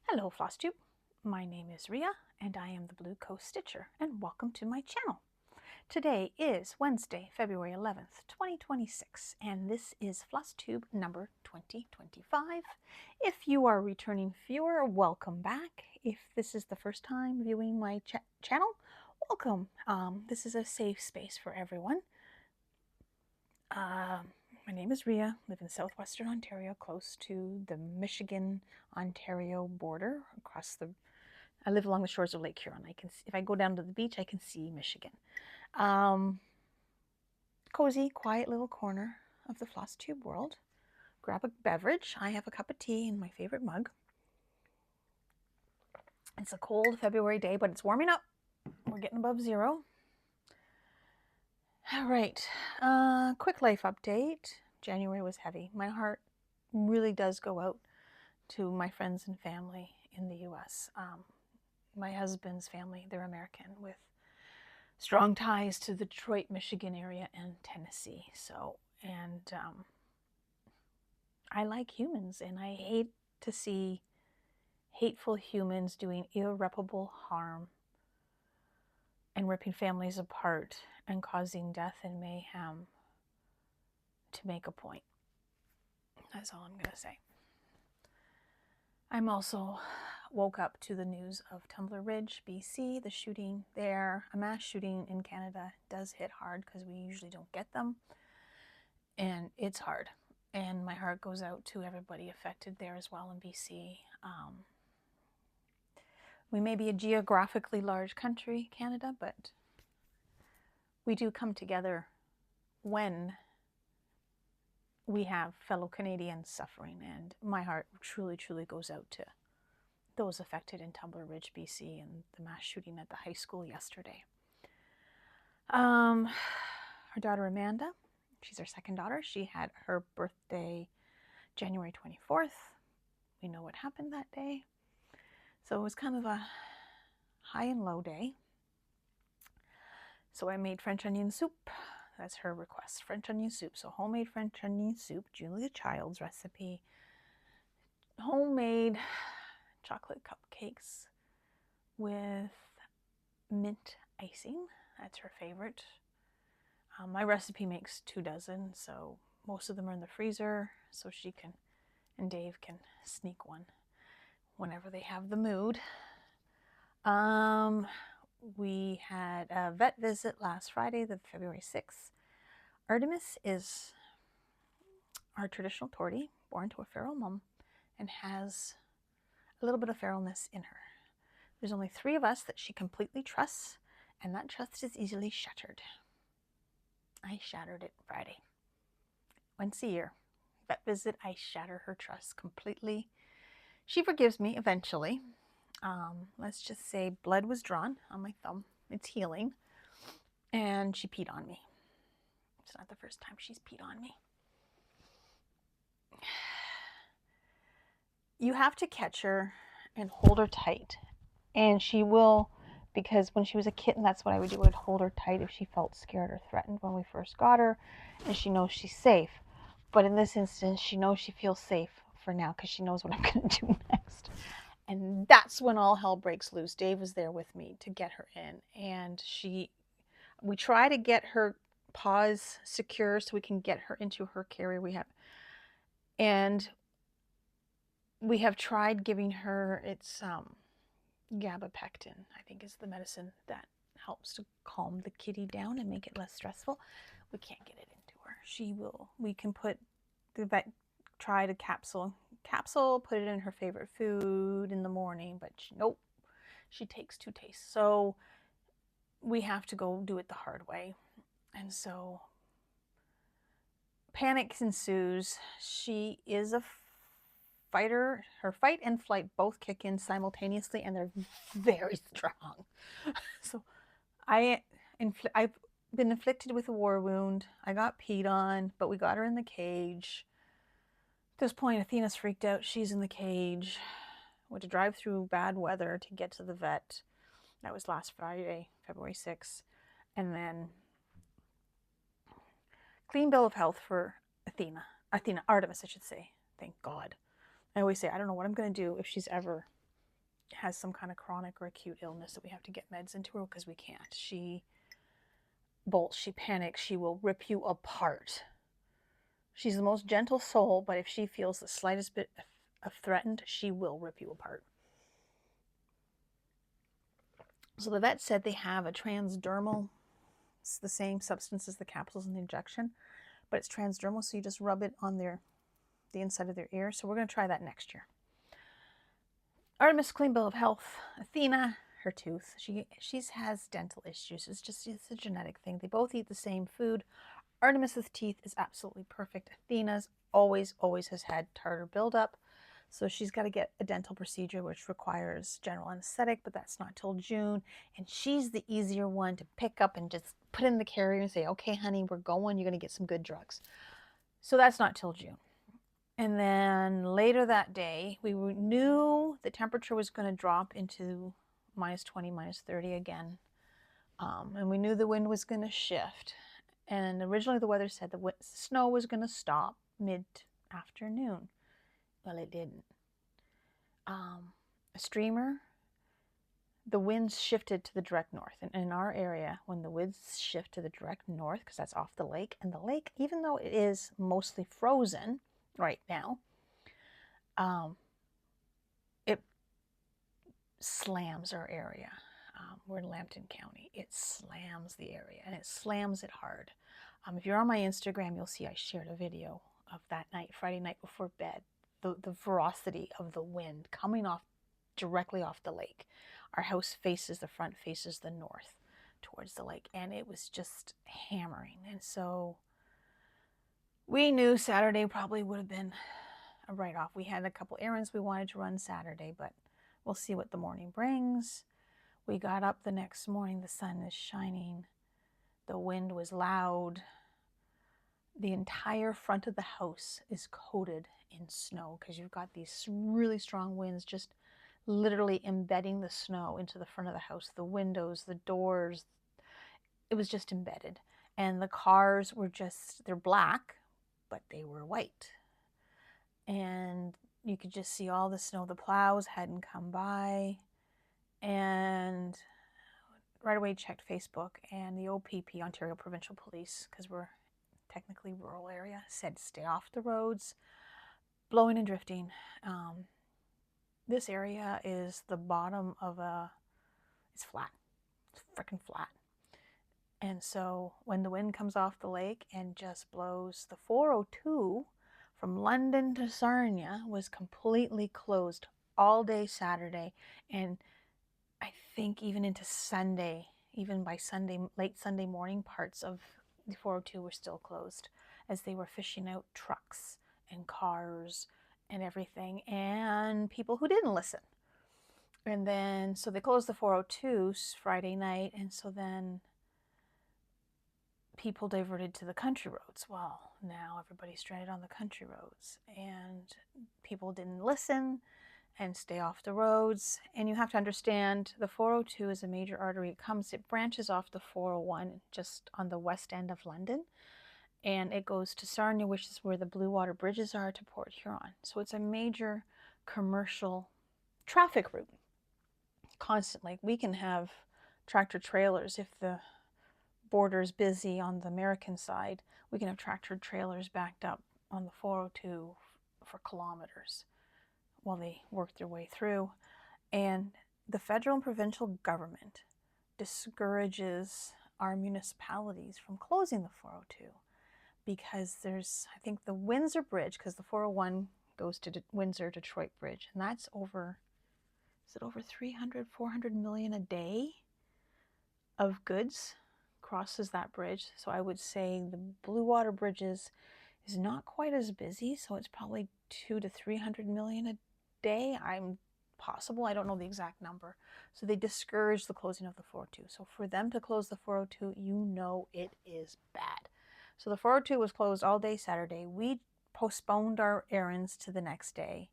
Hello Flosstube, my name is Ria and I am the Blue Coast Stitcher and welcome to my channel. Today is Wednesday, February 11th, 2026 and this is Flosstube number 2025. If you are a returning viewer, welcome back. If this is the first time viewing my channel, welcome. This is a safe space for everyone. My name is Ria, live in southwestern Ontario, close to the Michigan-Ontario border. I live along the shores of Lake Huron. If I go down to the beach, I can see Michigan. Cozy, quiet little corner of the Flosstube world. Grab a beverage. I have a cup of tea in my favorite mug. It's a cold February day, but it's warming up. We're getting above zero. All right, quick life update. January was heavy. My heart really does go out to my friends and family in the U.S. My husband's family, they're American with strong ties to the Detroit, Michigan area and Tennessee. I like humans and I hate to see hateful humans doing irreparable harm and ripping families apart and causing death and mayhem to make a point. That's all I'm going to say. I'm also woke up to the news of Tumbler Ridge, BC, the shooting there. A mass shooting in Canada does hit hard because we usually don't get them. And it's hard. And my heart goes out to everybody affected there as well in BC. We may be a geographically large country, Canada, but we do come together when we have fellow Canadians suffering, and my heart truly, truly goes out to those affected in Tumbler Ridge, BC, and the mass shooting at the high school yesterday. Our daughter Amanda, she's our second daughter. She had her birthday January 24th. We know what happened that day. So it was kind of a high and low day. So I made French onion soup. That's her request, French onion soup. So homemade French onion soup, Julia Child's recipe. Homemade chocolate cupcakes with mint icing. That's her favorite. My recipe makes 2 dozen, so most of them are in the freezer, so she can, and Dave can sneak one whenever they have the mood. We had a vet visit last Friday, the February 6th. Artemis is our traditional tortie, born to a feral mom, and has a little bit of feralness in her. There's only 3 of us that she completely trusts, and that trust is easily shattered. I shattered it Friday. Once a year, vet visit, I shatter her trust completely. She forgives me eventually. Let's just say blood was drawn on my thumb. It's healing. And she peed on me. It's not the first time she's peed on me. You have to catch her and hold her tight. And she will, because when she was a kitten, that's what I would do. I would hold her tight if she felt scared or threatened when we first got her. And she knows she's safe. But in this instance, she knows she feels safe for now because she knows what I'm going to do next. And that's when all hell breaks loose. Dave was there with me to get her in. And we try to get her paws secure so we can get her into her carrier we have tried giving her, it's gabapentin, I think is the medicine that helps to calm the kitty down and make it less stressful. We can't get it into her. We can put, the vet tried a capsule, put it in her favorite food in the morning, but nope, she takes 2 tastes. So we have to go do it the hard way. And so panic ensues. She is a fighter. Her fight and flight both kick in simultaneously, and they're very strong. So I've been inflicted with a war wound. I got peed on, but we got her in the cage. At this point, Athena's freaked out. She's in the cage. Went to drive through bad weather to get to the vet. That was last Friday, February 6th. And then clean bill of health for Artemis, I should say. Thank God. I always say, I don't know what I'm going to do if she's ever has some kind of chronic or acute illness that we have to get meds into her because we can't. She bolts, she panics, she will rip you apart. She's the most gentle soul, but if she feels the slightest bit of threatened, she will rip you apart. So the vet said they have a transdermal, it's the same substance as the capsules in the injection, but it's transdermal, so you just rub it on the inside of their ear. So we're going to try that next year. Artemis, clean bill of health. Athena, her tooth. She has dental issues. It's a genetic thing. They both eat the same food. Artemis's teeth is absolutely perfect. Athena's always has had tartar buildup. So she's got to get a dental procedure, which requires general anesthetic, but that's not till June. And she's the easier one to pick up and just put in the carrier and say, okay, honey, we're going. You're going to get some good drugs. So that's not till June. And then later that day, we knew the temperature was going to drop into -20, -30 again. And we knew the wind was going to shift. And originally the weather said the snow was going to stop mid-afternoon. Well, it didn't. A streamer, the winds shifted to the direct north. And in our area, when the winds shift to the direct north, because that's off the lake, and the lake, even though it is mostly frozen right now, it slams our area. We're in Lambton County. It slams the area, and it slams it hard. If you're on my Instagram, you'll see I shared a video of that night, Friday night before bed, the ferocity of the wind coming off directly off the lake. Our house faces, the front faces the north towards the lake, and it was just hammering. And so we knew Saturday probably would have been a write-off. We had a couple errands we wanted to run Saturday, but we'll see what the morning brings. We got up the next morning, the sun is shining, the wind was loud. The entire front of the house is coated in snow because you've got these really strong winds just literally embedding the snow into the front of the house. The windows, the doors, it was just embedded. And the cars were they're black, but they were white. And you could just see all the snow. The plows hadn't come by. And right away checked Facebook, and the OPP, Ontario Provincial Police, because we're technically rural area, said stay off the roads, blowing and drifting. This area is the bottom of it's flat. It's freaking flat. And so when the wind comes off the lake and just blows, the 402 from London to Sarnia was completely closed all day Saturday, and I think even into Sunday, even by Sunday, late Sunday morning, parts of the 402 were still closed as they were fishing out trucks and cars and everything, and people who didn't listen. And then, so they closed the 402s Friday night, and so then people diverted to the country roads. Well, now everybody's stranded on the country roads, and people didn't listen and stay off the roads. And you have to understand, the 402 is a major artery. It branches off the 401 just on the west end of London, and it goes to Sarnia, which is where the blue water bridges are, to Port Huron. So it's a major commercial traffic route. Constantly, we can have tractor trailers if the border is busy on the American side. We can have tractor trailers backed up on the 402 for kilometers while they work their way through. And the federal and provincial government discourages our municipalities from closing the 402 because there's, I think, the Windsor Bridge, because the 401 goes to Windsor Detroit Bridge, and that's over, is it over 300, 400 million a day of goods crosses that bridge. So I would say the blue water bridges is not quite as busy, so it's probably 200 to 300 million a day. I'm possible, I don't know the exact number. So they discourage the closing of the 402. So for them to close the 402, you know it is bad. So the 402 was closed all day Saturday. We postponed our errands to the next day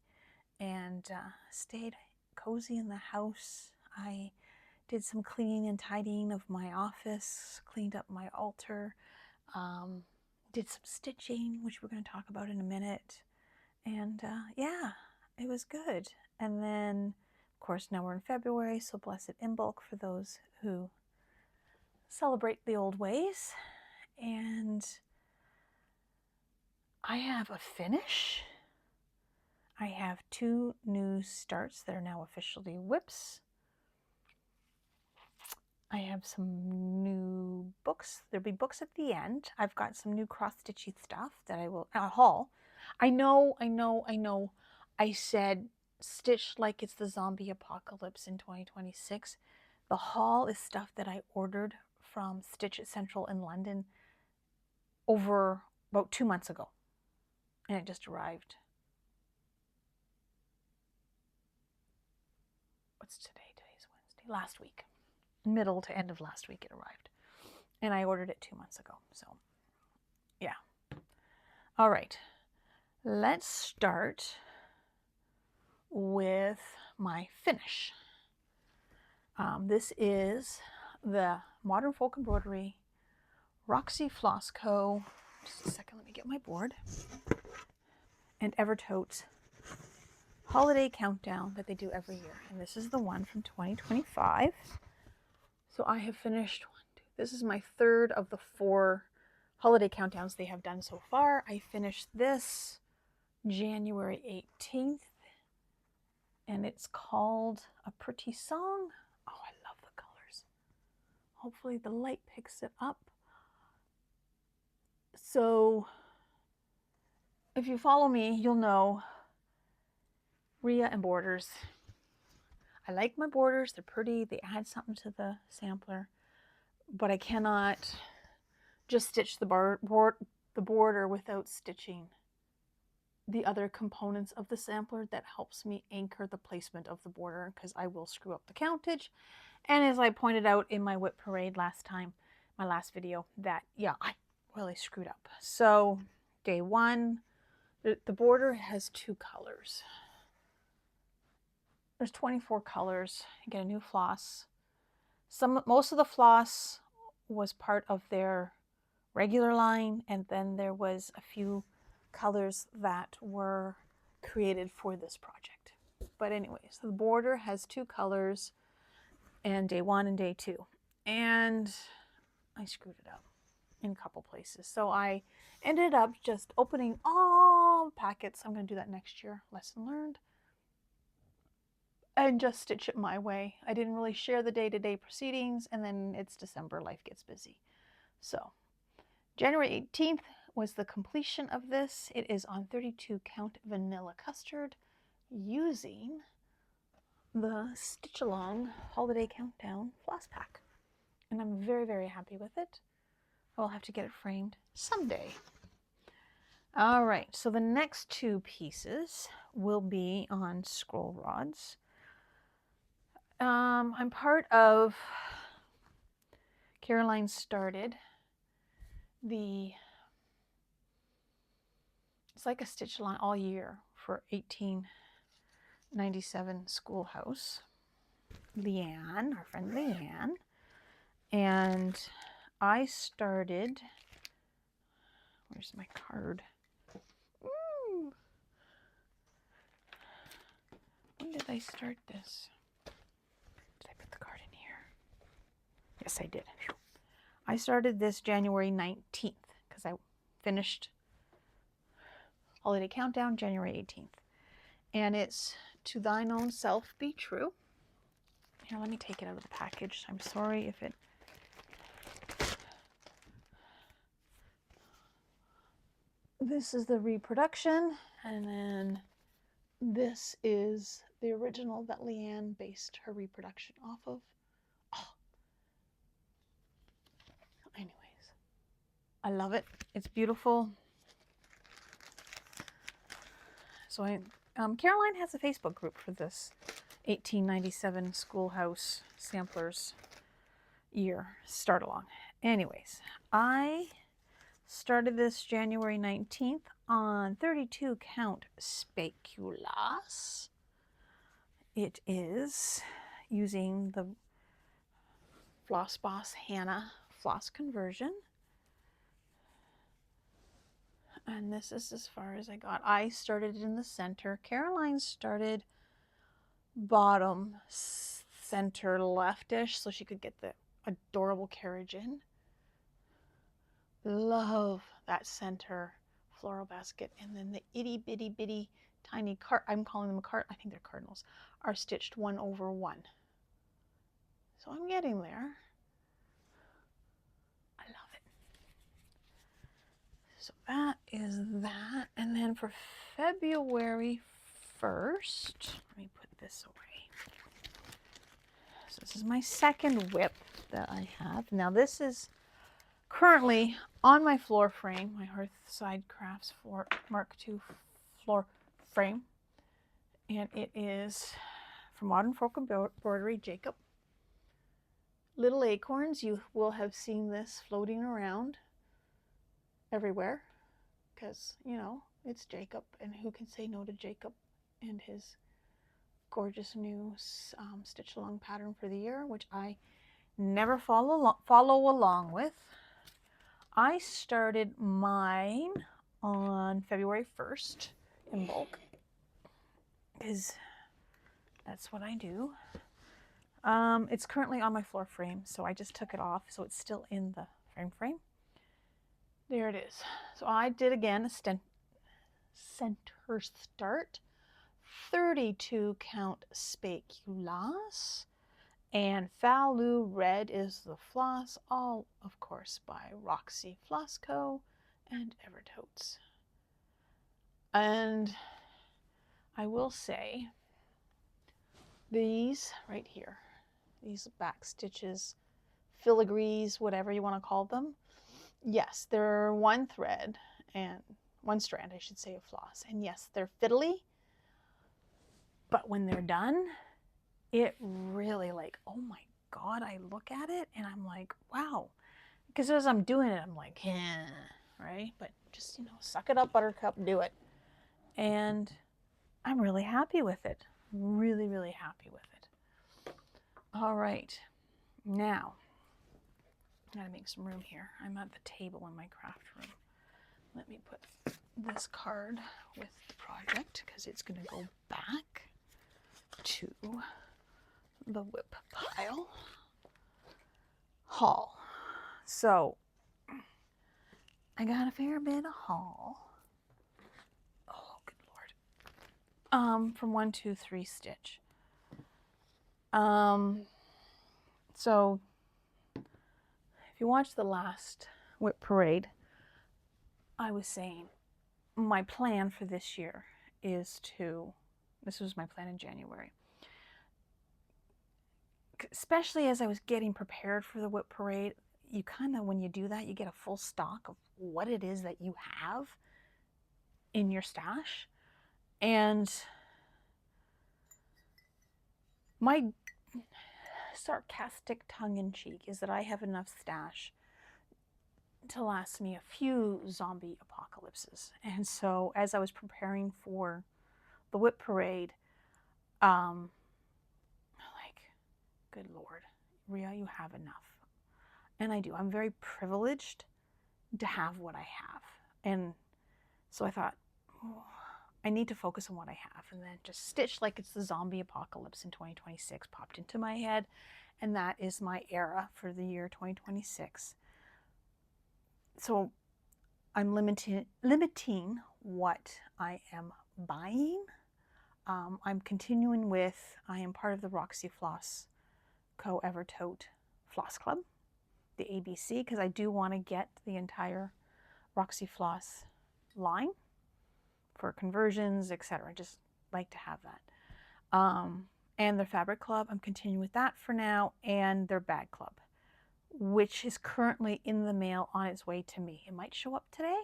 and stayed cozy in the house. I did some cleaning and tidying of my office, cleaned up my altar, did some stitching, which we're going to talk about in a minute. And yeah, it was good. And then, of course, now we're in February, so blessed Imbolc for those who celebrate the old ways. And I have a finish. I have 2 new starts that are now officially whips. I have some new books. There'll be books at the end. I've got some new cross-stitchy stuff that I will haul. I know. I said stitch like it's the zombie apocalypse in 2026. The haul is stuff that I ordered from Stitch at Central in London over about 2 months ago. And it just arrived. What's today? Today's Wednesday. Last week. Middle to end of last week it arrived. And I ordered it 2 months ago. So, yeah. All right. Let's start with my finish. This is the Modern Folk Embroidery Roxy Floss Co. Just a second, let me get my board. And Evertote's holiday countdown that they do every year. And this is the one from 2025. So I have finished this is my 3rd of the 4 holiday countdowns they have done so far. I finished this January 18th. And it's called A Pretty Song. Oh, I love the colors. Hopefully the light picks it up. So if you follow me, you'll know Rhea and borders. I like my borders. They're pretty. They add something to the sampler. But I cannot just stitch the border without stitching the other components of the sampler that helps me anchor the placement of the border, because I will screw up the countage. And as I pointed out in my whip parade last time, my last video, that yeah, I really screwed up. So day 1, the border has 2 colors. There's 24 colors. You get a new floss. Most of the floss was part of their regular line, and then there was a few colors that were created for this project. But anyways, the border has 2 colors, and day 1 and day 2. And I screwed it up in a couple places. So I ended up just opening all packets. I'm going to do that next year. Lesson learned. And just stitch it my way. I didn't really share the day-to-day proceedings, and then it's December, life gets busy. So January 18th was the completion of this. It is on 32 count vanilla custard using the Stitch Along Holiday Countdown floss pack. And I'm very, very happy with it. I'll have to get it framed someday. All right, so the next 2 pieces will be on scroll rods. I'm part of, Caroline started it's like a stitch line all year for 1897 Schoolhouse. Leanne, our friend Leanne. And I started, where's my card? Ooh. When did I start this? Did I put the card in here? Yes, I did. Phew. I started this January 19th because I finished Holiday Countdown January 18th. And it's To Thine Own Self Be True. Here, let me take it out of the package. I'm sorry if it... This is the reproduction, and then this is the original that Leanne based her reproduction off of. Oh. Anyways, I love it. It's beautiful. So Caroline has a Facebook group for this 1897 Schoolhouse Samplers year start along. Anyways, I started this January 19th on 32 count Speculas. It is using the Floss Boss Hannah floss conversion. And this is as far as I got. I started in the center. Caroline started bottom center leftish so she could get the adorable carriage in. Love that center floral basket. And then the itty bitty bitty tiny cart, I'm calling them a cart, I think they're cardinals, are stitched 1 over 1. So I'm getting there. I love it. So that is that. And then for February 1st, let me put this away. So this is my second whip that I have. Now this is currently on my floor frame, my Hearthside Crafts Mark II floor frame. And it is from Modern Folk Embroidery, Jacob. Little acorns, you will have seen this floating around everywhere because, you know, it's Jacob, and who can say no to Jacob and his gorgeous new stitch along pattern for the year, which I never follow along with. I started mine on February 1st in bulk because that's what I do. It's currently on my floor frame, so I just took it off, so it's still in the frame. There it is. So I did again a center start, 32 count speculas, and Falu Red is the floss, all of course by Roxy Floss Co. and Evertotes. And I will say, these right here, these back stitches, filigrees, whatever you want to call them, yes, they're one thread and one strand, I should say, of floss. And yes, they're fiddly, but when they're done, it really, like, oh my God, I look at it and I'm like, wow. Because as I'm doing it, I'm like, eh, right? But just, you know, suck it up, buttercup, do it. And I'm really happy with it. Really, really happy with it. All right. Now, I gotta make some room here. I'm at the table in my craft room. Let me put this card with the project because it's gonna go back to the whip pile. Haul. So I got a fair bit of haul. Oh, good Lord. From 1, 2, 3 stitch. So if you watched the last whip parade, I was saying my plan for this year is to, this was my plan in January, especially as I was getting prepared for the whip parade, you kind of, when you do that, you get a full stock of what it is that you have in your stash. And my sarcastic tongue-in-cheek is that I have enough stash to last me a few zombie apocalypses. And so as I was preparing for the whip parade, like, good Lord, Rhea, you have enough. And I do. I'm very privileged to have what I have. And so I thought, oh, I need to focus on what I have. And then just stitch like it's the zombie apocalypse in 2026 popped into my head. And that is my era for the year 2026. So I'm limiting what I am buying. I'm continuing with, I am part of the Roxy Floss Co. Evertote Floss Club, the ABC, because I do want to get the entire Roxy Floss line for conversions, etc. Just like to have that. And their fabric club, I'm continuing with that for now, and their bag club, which is currently in the mail on its way to me. It might show up today.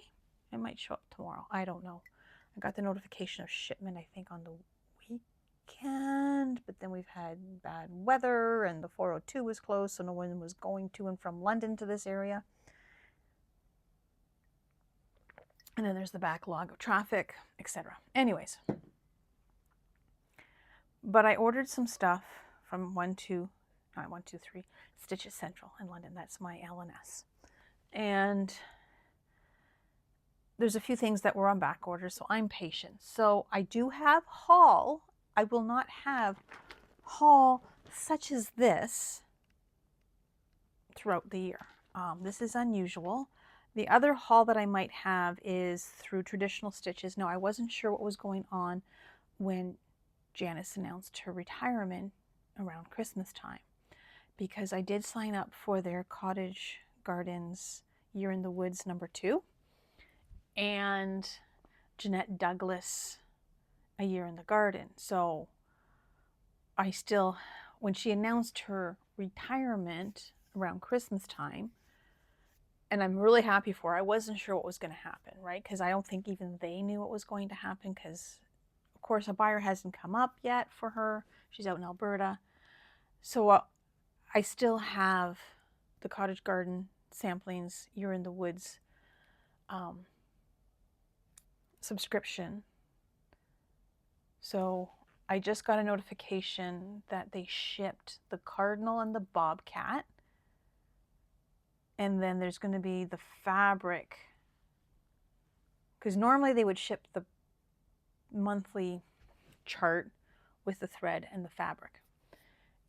It might show up tomorrow. I don't know. I got the notification of shipment, I think, on the weekend, but then we've had bad weather and the 402 was closed, so no one was going to and from London to this area. And then there's the backlog of traffic, etc. Anyways, but I ordered some stuff from 123 Stitches Central in London. That's my LNS. And there's a few things that were on back order, so I'm patient. So I do have haul. I will not have haul such as this throughout the year. This is unusual. The other haul that I might have is through Traditional Stitches. No, I wasn't sure what was going on when Janice announced her retirement around Christmas time, because I did sign up for their Cottage Gardens Year in the Woods #2 and Jeanette Douglas A Year in the Garden. So I still, when she announced her retirement around Christmas time, and I'm really happy for her, I wasn't sure what was going to happen, right? Because I don't think even they knew what was going to happen, because of course a buyer hasn't come up yet for her. She's out in Alberta. So I still have the Cottage Garden Samplings Year in the Woods subscription. So I just got a notification that they shipped the Cardinal and the Bobcat. And then there's going to be the fabric, because normally they would ship the monthly chart with the thread and the fabric.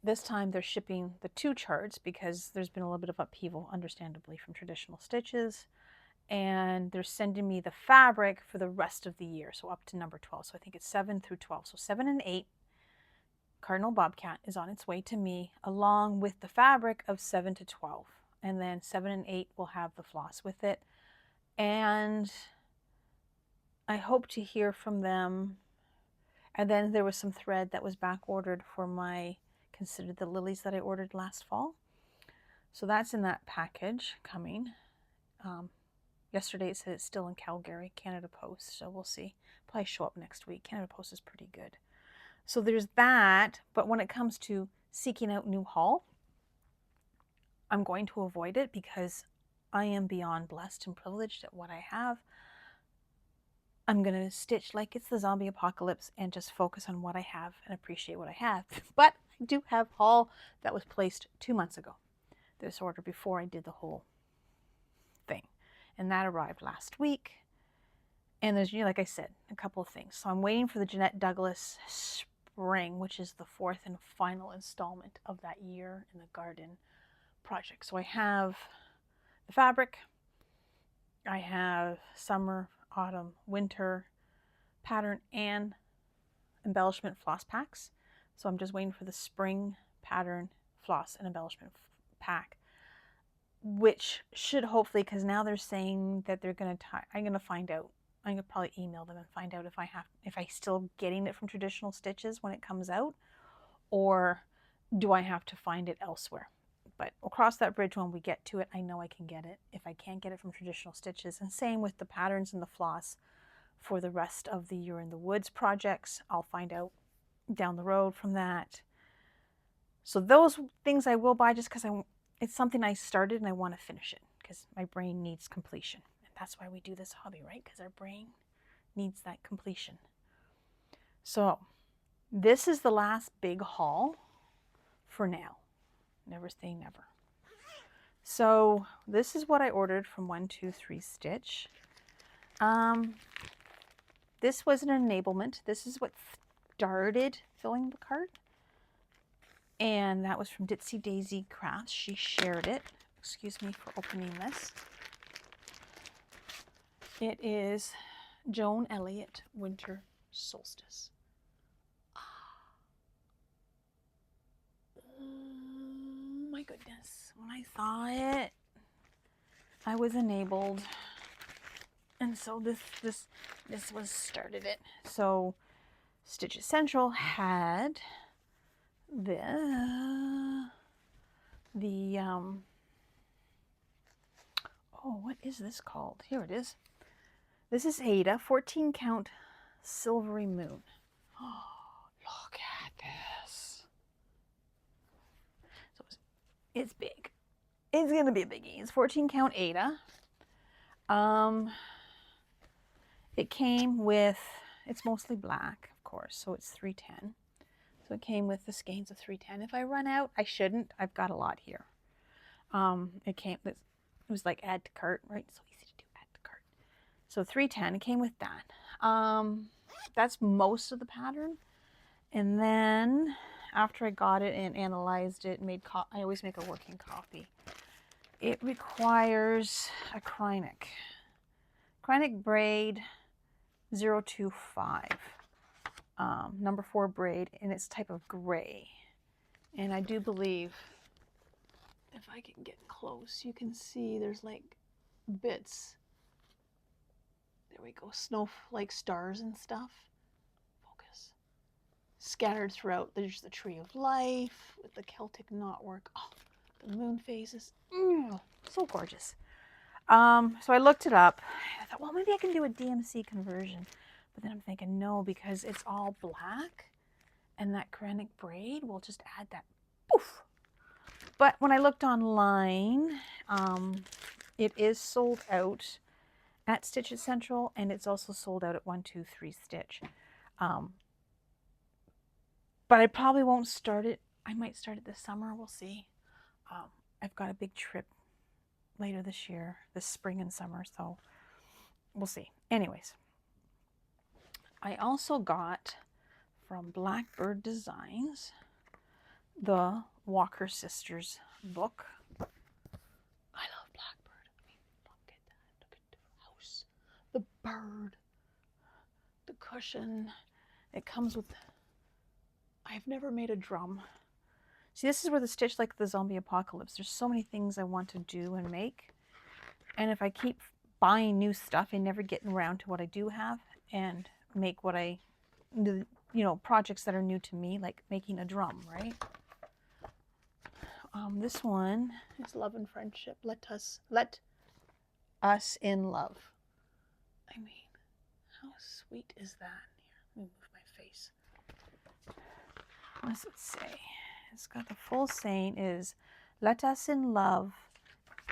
This time they're shipping the 2 charts because there's been a little bit of upheaval, understandably, from Traditional Stitches. And they're sending me the fabric for the rest of the year, so up to #12. So I think it's 7 through 12. So 7 and 8, Cardinal Bobcat is on its way to me, along with the fabric of 7 to 12. And then 7 and 8 will have the floss with it. And I hope to hear from them. And then there was some thread that was back ordered for my Consider the Lilies that I ordered last fall. So that's in that package coming. Yesterday it said it's still in Calgary, Canada Post, so we'll see. Probably show up next week. Canada Post is pretty good. So there's that, but when it comes to seeking out new haul, I'm going to avoid it because I am beyond blessed and privileged at what I have. I'm going to stitch like it's the zombie apocalypse and just focus on what I have and appreciate what I have. But I do have haul that was placed 2 months ago. This order before I did the whole thing. And that arrived last week. And there's, like I said, a couple of things. So I'm waiting for the Jeanette Douglas Spring, which is the 4th and final installment of that Year in the Garden project. So I have the fabric, I have summer, autumn, winter pattern and embellishment floss packs. So I'm just waiting for the spring pattern, floss, and embellishment pack, which should hopefully, because now they're saying that they're going to I'm going to find out. I'm going to probably email them and find out if I still getting it from Traditional Stitches when it comes out, or do I have to find it elsewhere. But we'll cross that bridge when we get to it. I know I can get it if I can't get it from Traditional Stitches. And same with the patterns and the floss for the rest of the Year in the Woods projects. I'll find out down the road from that. So those things I will buy just because it's something I started and I want to finish it because my brain needs completion. And that's why we do this hobby, right? Because our brain needs that completion. So this is the last big haul for now. Never say never. So this is what I ordered from 123 Stitch. This was an enablement. This is what started filling the cart. And that was from Ditsy Daisy Crafts. She shared it. Excuse me for opening this. It is Joan Elliott Winter Solstice. Oh my goodness. When I saw it, I was enabled. And so this was started it. So Stitch Central had oh, what is this called? Here it is. This is Ada 14 count Silvery Moon. Oh, look at this. So it's big. It's gonna be a biggie. It's 14 count Ada. It came with, it's mostly black, of course, so it's 310. So it came with the skeins of 310. If I run out, I shouldn't. I've got a lot here. It was like add to cart, right? So easy to do, add to cart. So 310, it came with that. That's most of the pattern. And then after I got it and analyzed it, I always make a working copy. It requires a Kreinik braid 025, number 4 braid, and it's type of gray. And I do believe, if I can get close, you can see there's like bits. There we go, snowflake stars and stuff. Focus. Scattered throughout. There's the tree of life with the Celtic knotwork. Oh, the moon phases. So gorgeous. So I looked it up. I thought, well, maybe I can do a DMC conversion. But then I'm thinking, no, because it's all black. And that Kreinik braid will just add that poof. But when I looked online, it is sold out at Stitch Essential, and it's also sold out at 123 Stitch. But I probably won't start it. I might start it this summer. We'll see. I've got a big trip later this year, this spring and summer, so we'll see. Anyways, I also got from Blackbird Designs the Walker Sisters book. I love Blackbird. I mean, look at that. Look at the house. The bird. The cushion. It comes with... I've never made a drum. See, this is where the Stitch like the zombie apocalypse. There's so many things I want to do and make. And if I keep buying new stuff and never getting around to what I do have and make what I, you know, projects that are new to me, like making a drum, right? This one is Love and Friendship. Let us in love. I mean, how sweet is that? Here, let me move my face. What does it say? It's got the full saying is, let us in love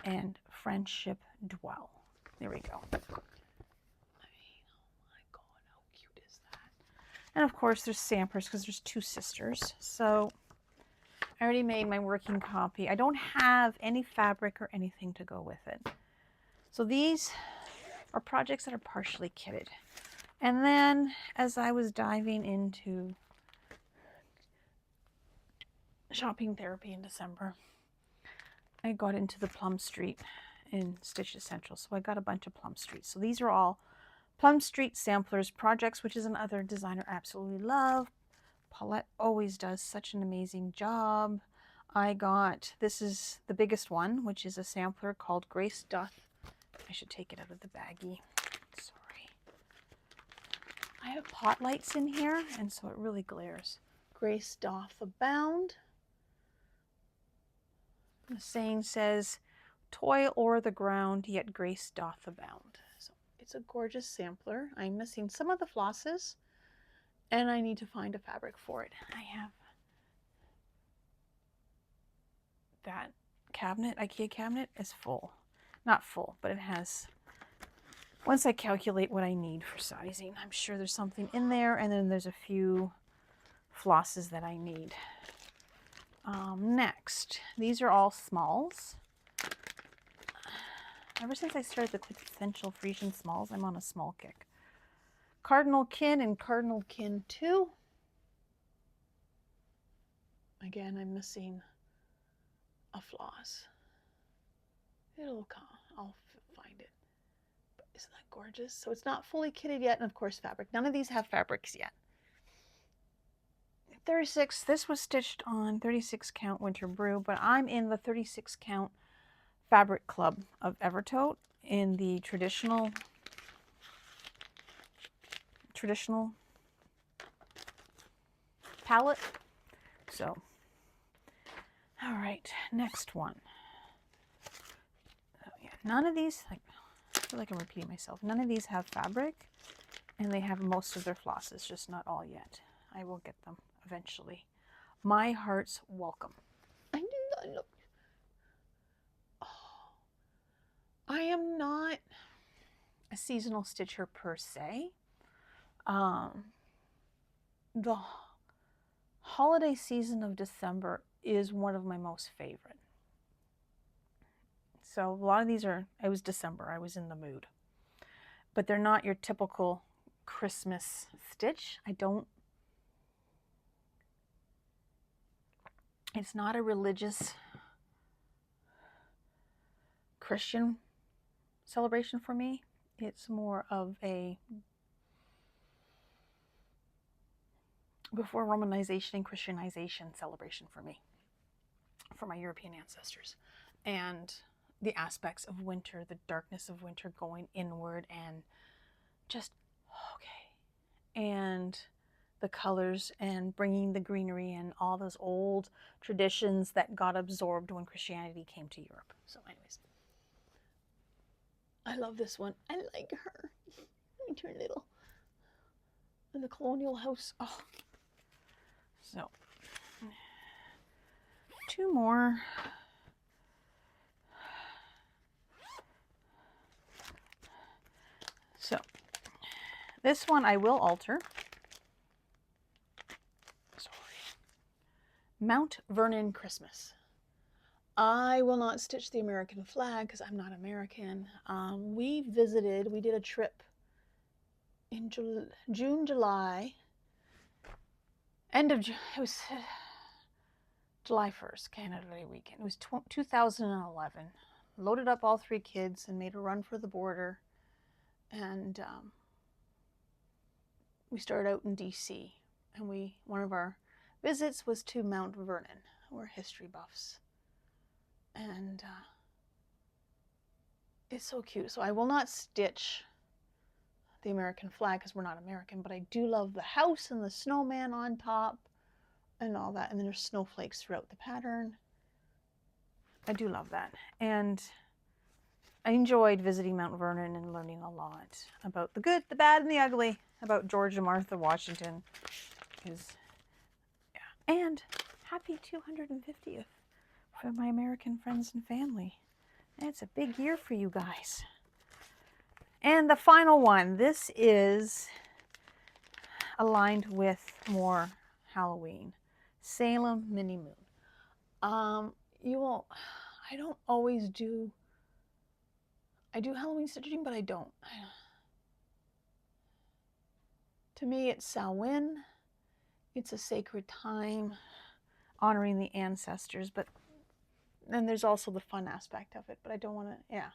and friendship dwell. There we go. I mean, oh my God, how cute is that? And of course there's samplers because there's 2 sisters. So I already made my working copy. I don't have any fabric or anything to go with it. So these are projects that are partially kitted. And then as I was diving into shopping therapy in December, I got into the Plum Street in Stitch Essential. So I got a bunch of Plum Street. So these are all Plum Street samplers projects, which is another designer I absolutely love. Paulette always does such an amazing job. I got, this is the biggest one, which is a sampler called Grace Doth. I should take it out of the baggie. Sorry. I have pot lights in here, and so it really glares. Grace Doth Abound. The saying says, toil o'er the ground, yet grace doth abound. So it's a gorgeous sampler. I'm missing some of the flosses, and I need to find a fabric for it. I have that cabinet, IKEA cabinet, is full. Not full, but it has, once I calculate what I need for sizing, I'm sure there's something in there, and then there's a few flosses that I need. Next, these are all smalls. Ever since I started the Quintessential Frisian Smalls, I'm on a small kick. Cardinal Kin and Cardinal Kin 2. Again, I'm missing a floss. It'll come. I'll find it. But isn't that gorgeous? So it's not fully kitted yet, and of course fabric. None of these have fabrics yet. 36, this was stitched on 36 count Winter Brew, but I'm in the 36 count Fabric Club of Evertote in the traditional palette. So, all right, next one. Oh, yeah, none of these, I feel like I'm repeating myself. None of these have fabric, and they have most of their flosses, just not all yet. I will get them eventually. My Heart's Welcome. I am not a seasonal stitcher per se. The holiday season of December is one of my most favorite. So a lot of these are, it was December, I was in the mood. But they're not your typical Christmas stitch. I don't It's not a religious Christian celebration for me. It's more of a before Romanization and Christianization celebration for me, for my European ancestors. And the aspects of winter, the darkness of winter going inward, and just, okay. And the colors and bringing the greenery and all those old traditions that got absorbed when Christianity came to Europe. So anyways, I love this one. I like her. I turn little. In the colonial house. Oh. So, 2 more. So, this one I will alter. Sorry. Mount Vernon Christmas. I will not stitch the American flag because I'm not American. We did a trip in June, July. It was July 1st, Canada Day weekend. It was 2011. Loaded up all 3 kids and made a run for the border. And we started out in DC. And one of our visits was to Mount Vernon. We're history buffs. And it's so cute. So I will not stitch the American flag because we're not American, but I do love the house and the snowman on top and all that. And then there's snowflakes throughout the pattern. I do love that. And I enjoyed visiting Mount Vernon and learning a lot about the good, the bad, and the ugly, about George and Martha Washington. Yeah. And happy 250th for my American friends and family. It's a big year for you guys. And the final one, this is aligned with more Halloween. Salem Mini Moon. I don't always do, I do Halloween stitching, but I don't. To me, it's Samhain. It's a sacred time, honoring the ancestors, but then there's also the fun aspect of it, but I don't want to, yeah.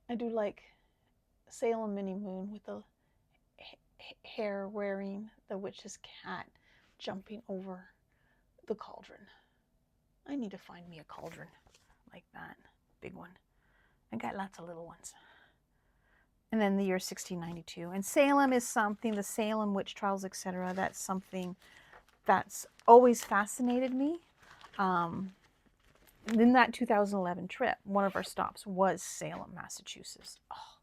I do like Salem Mini Moon with the hair wearing the witch's cat jumping over the cauldron. I need to find me a cauldron like that, big one. I got lots of little ones. And then the year 1692. And Salem is something, the Salem witch trials, etc. That's something that's always fascinated me. In that 2011 trip, one of our stops was Salem, Massachusetts. Oh,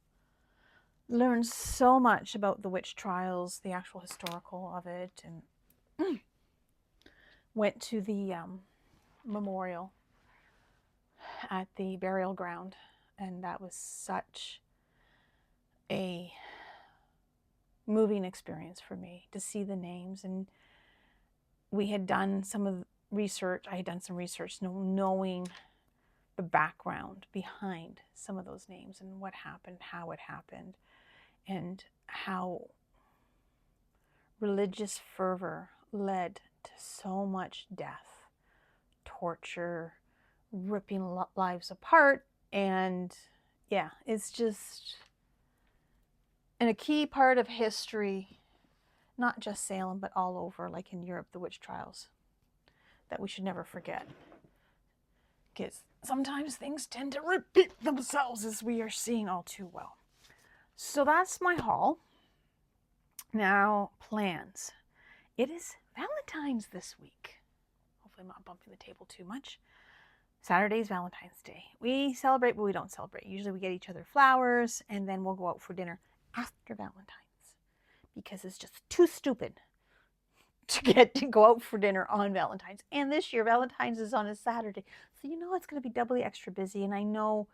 learned so much about the witch trials, the actual historical of it, and went to the memorial at the burial ground, and that was such a moving experience for me to see the names. And we had done some of the research, I had done some research knowing the background behind some of those names and what happened, how it happened, and how religious fervor led to so much death, torture, ripping lives apart. And yeah, it's just, and a key part of history, not just Salem, but all over, like in Europe, the witch trials, that we should never forget. Because sometimes things tend to repeat themselves, as we are seeing all too well. So that's my haul. Now, plans. It is Valentine's this week. Hopefully I'm not bumping the table too much. Saturday's Valentine's Day. We celebrate, but we don't celebrate. Usually we get each other flowers, and then we'll go out for dinner after Valentine's, because it's just too stupid to get to go out for dinner on Valentine's. And this year, Valentine's is on a Saturday. So you know it's going to be doubly extra busy, and I know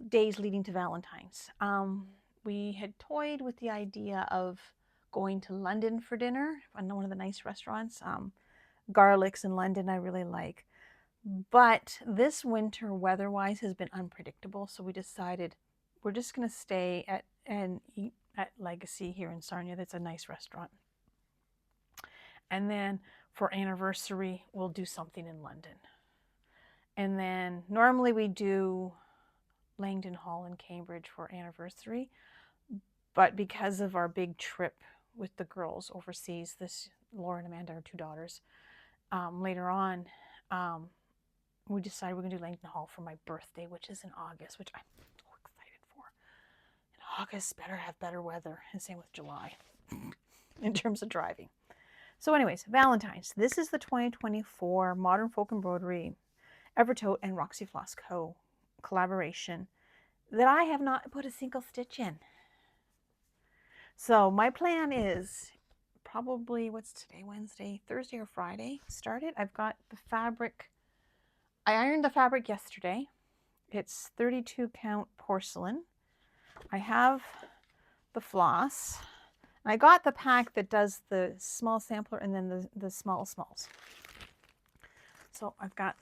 days leading to Valentine's. We had toyed with the idea of going to London for dinner. I know one of the nice restaurants. Garlics in London I really like. But this winter, weather-wise, has been unpredictable, so we decided we're just going to stay and eat at Legacy here in Sarnia. That's a nice restaurant. And then for anniversary, we'll do something in London. And then normally we do Langdon Hall in Cambridge for anniversary. But because of our big trip with the girls overseas, Laura and Amanda, our two daughters, later on, we decided we're going to do Langdon Hall for my birthday, which is in August, which I'm so excited for. In August, better have better weather, and same with July in terms of driving. So anyways, Valentine's. This is the 2024 Modern Folk Embroidery Evertote and Roxy Floss Co. collaboration that I have not put a single stitch in. So my plan is probably, what's today, Wednesday, Thursday or Friday, start it. I've got the fabric. I ironed the fabric yesterday. It's 32 count porcelain. I have the floss. I got the pack that does the small sampler and then the smalls. So I've got,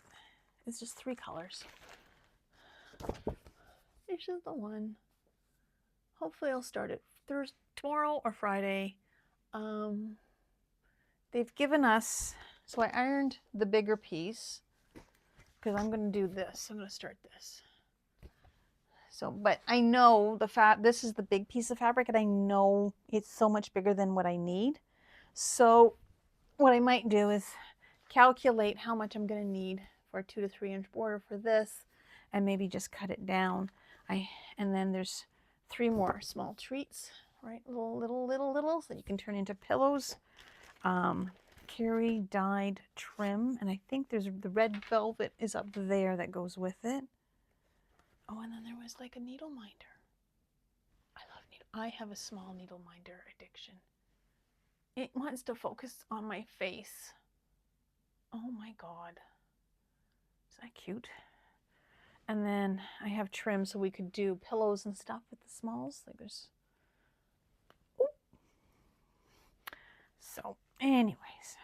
it's just 3 colors. It's just the one. Hopefully I'll start it tomorrow or Friday. They've given us, so I ironed the bigger piece because I'm going to do this. I'm going to start this. So, but I know this is the big piece of fabric, and I know it's so much bigger than what I need. So what I might do is calculate how much I'm going to need for a 2 to 3 inch border for this, and maybe just cut it down. And then there's 3 more small treats, right? Little, so you can turn into pillows. Carrie dyed trim, and I think there's the red velvet is up there that goes with it. Oh, and then there was like a needle minder. I love needle. I have a small needle minder addiction. It wants to focus on my face. Oh my God. Is that cute? And then I have trim so we could do pillows and stuff with the smalls. Like there's. Ooh. So anyways.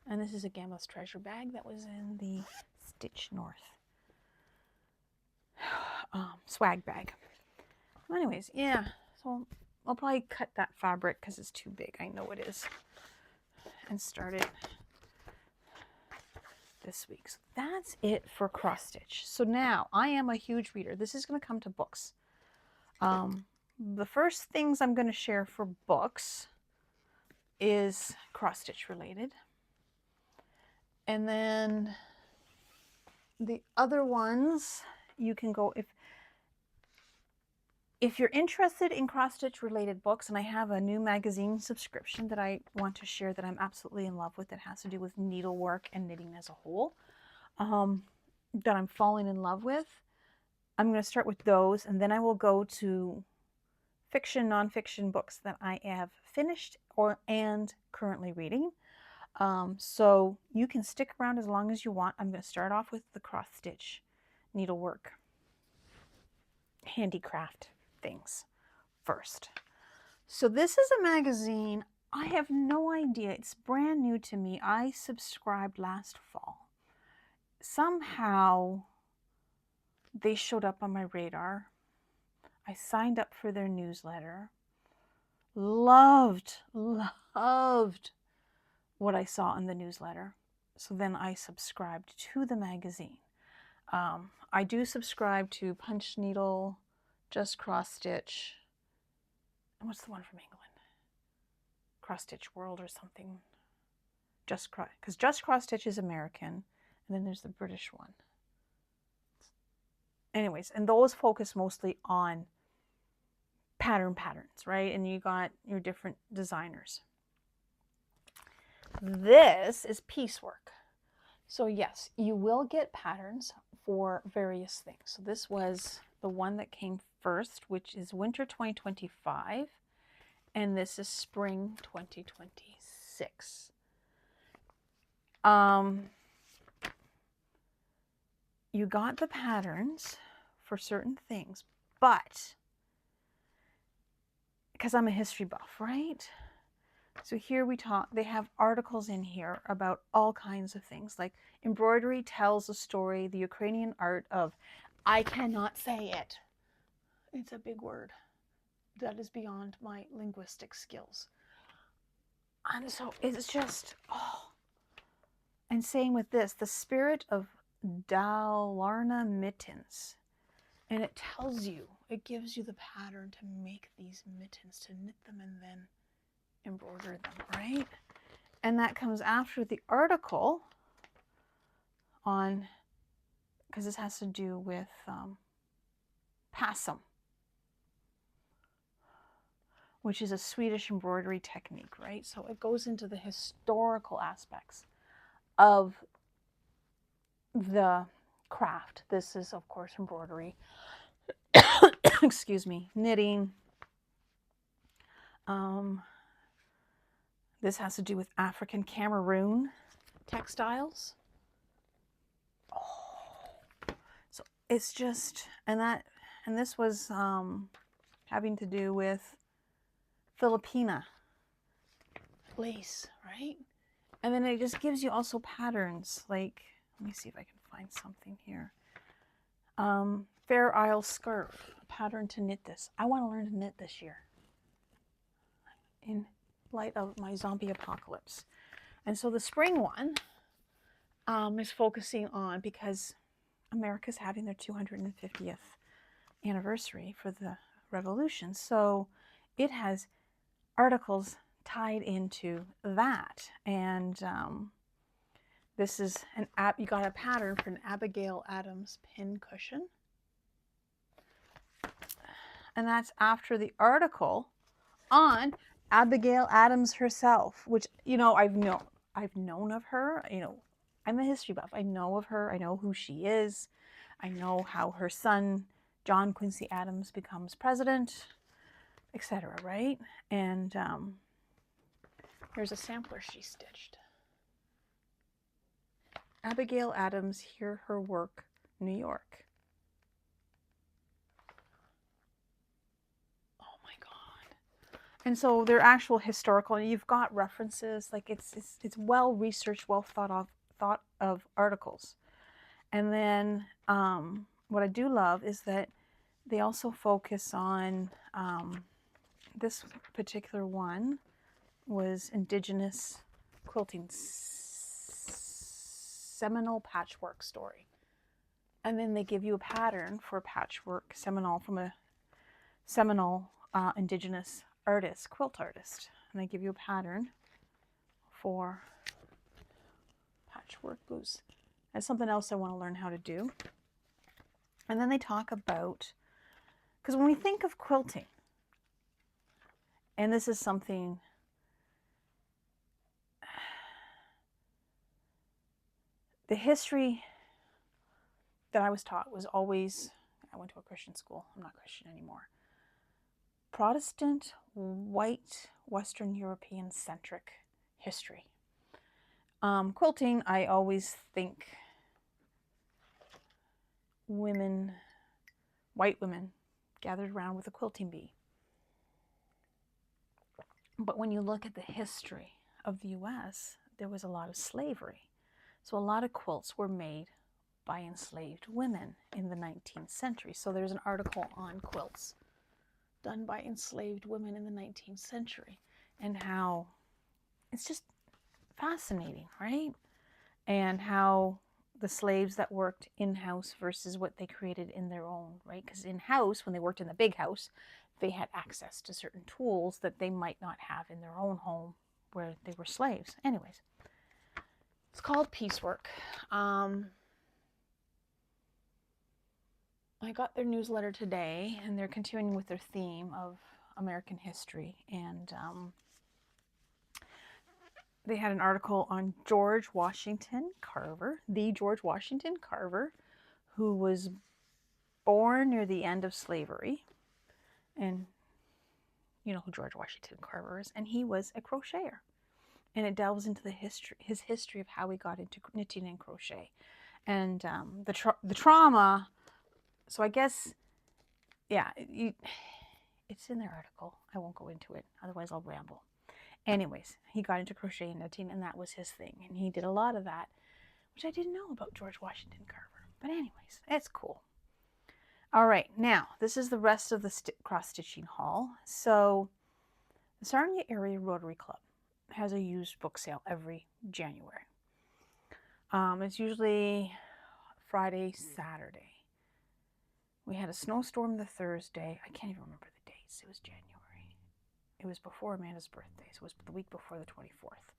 And this is a Gamma's treasure bag that was in the Stitch North swag bag. Anyways, yeah, so I'll probably cut that fabric because it's too big. I know it is. And start it this week. So that's it for cross stitch. So now I am a huge reader. This is going to come to books. The first things I'm going to share for books is cross stitch related. And then the other ones you can go, if you're interested in cross-stitch related books, and I have a new magazine subscription that I want to share that I'm absolutely in love with that has to do with needlework and knitting as a whole, that I'm falling in love with, I'm going to start with those, and then I will go to fiction, nonfiction books that I have finished and currently reading. So you can stick around as long as you want. I'm going to start off with the cross-stitch needlework handicraft things first. So this is a magazine. I have no idea. It's brand new to me. I subscribed last fall. Somehow they showed up on my radar. I signed up for their newsletter. Loved what I saw in the newsletter. So then I subscribed to the magazine. I do subscribe to Punch Needle, Just Cross Stitch, and what's the one from England? Cross Stitch World or something. Because Just Cross Stitch is American, and then there's the British one. Anyways, and those focus mostly on patterns, right? And you got your different designers. This is piecework. So yes, you will get patterns for various things. So this was the one that came first, which is Winter 2025, and this is Spring 2026. You got the patterns for certain things, but because I'm a history buff, right? So here they have articles in here about all kinds of things, like embroidery tells a story, the Ukrainian art of, I cannot say it. It's a big word. That is beyond my linguistic skills. And so it's just, oh. And same with this, the spirit of Dalarna mittens. And it tells you, it gives you the pattern to make these mittens, to knit them and then embroider them, right? And that comes after the article on, because this has to do with passum, which is a Swedish embroidery technique, right? So it goes into the historical aspects of the craft. This is, of course, embroidery. Excuse me, knitting. This has to do with African Cameroon textiles. Oh, so it's just, and this was having to do with Filipina lace, right? And then it just gives you also patterns. Like, let me see if I can find something here. Fair Isle scarf, a pattern to knit this. I want to learn to knit this year in light of my zombie apocalypse. And so the spring one is focusing on, because America's having their 250th anniversary for the revolution. So it has articles tied into that. And this is an you got a pattern for an Abigail Adams pin cushion. And that's after the article on Abigail Adams herself, which, you know, I've known of her. You know, I'm a history buff. I know of her. I know who she is. I know how her son, John Quincy Adams, becomes president, etc., right? And here's a sampler she stitched. Abigail Adams, Hear Her Work, New York. Oh my God. And so they're actual historical, and you've got references, like it's well researched, well thought of articles. And then what I do love is that they also focus on, this particular one was Indigenous quilting, Seminole patchwork story. And then they give you a pattern for patchwork Seminole from a Seminole Indigenous artist, quilt artist. And they give you a pattern for patchwork blues. That's something else I want to learn how to do. And then they talk about, because when we think of quilting, and this is something the history that I was taught was always, I went to a Christian school, I'm not Christian anymore, Protestant, white, Western European centric history. Quilting, I always think women, white women, gathered around with a quilting bee. But when you look at the history of the US, there was a lot of slavery. So a lot of quilts were made by enslaved women in the 19th century. So there's an article on quilts done by enslaved women in the 19th century and how it's just fascinating, right? And how the slaves that worked in-house versus what they created in their own, right? Because in-house, when they worked in the big house, they had access to certain tools that they might not have in their own home where they were slaves. Anyways, it's called Piecework. I got their newsletter today, and they're continuing with their theme of American history. And they had an article on George Washington Carver, the George Washington Carver, who was born near the end of slavery. And you know who George Washington Carver is. And he was a crocheter. And it delves into the his history of how he got into knitting and crochet. And the trauma. So I guess, yeah, it's in their article. I won't go into it, otherwise I'll ramble. Anyways, he got into crochet and knitting, and that was his thing. And he did a lot of that, which I didn't know about George Washington Carver. But anyways, it's cool. All right, now, this is the rest of the cross-stitching haul. So the Sarnia Area Rotary Club has a used book sale every January. It's usually Friday, Saturday. We had a snowstorm the Thursday. I can't even remember the dates. It was January. It was before Amanda's birthday, so it was the week before the 24th.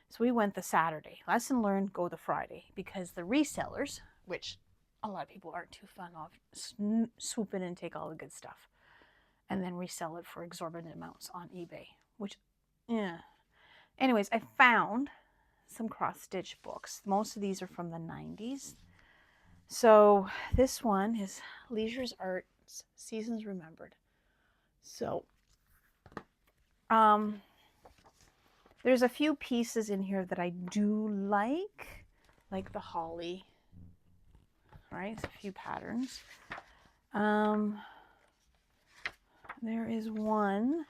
So we went the Saturday. Lesson learned, go the Friday, because the resellers, which a lot of people aren't too fond of, swoop in and take all the good stuff and then resell it for exorbitant amounts on eBay, which, yeah. Anyways, I found some cross-stitch books. Most of these are from the 90s. So this one is Leisure's Arts, Seasons Remembered. So there's a few pieces in here that I do like the holly, right? A few patterns. There is one.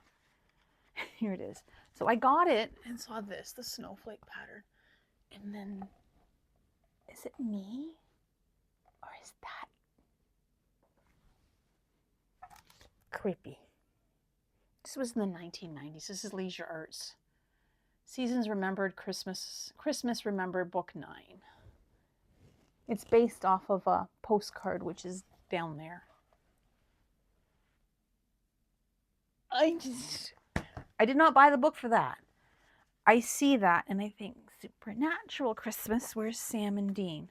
Here it is. So I got it and saw this, the snowflake pattern. And then, is it me? Or is that creepy? This was in the 1990s. This is Leisure Arts. Seasons Remembered, Christmas Remembered, Book 9. It's based off of a postcard, which is down there. I did not buy the book for that. I see that and I think, supernatural Christmas, where's Sam and Dean?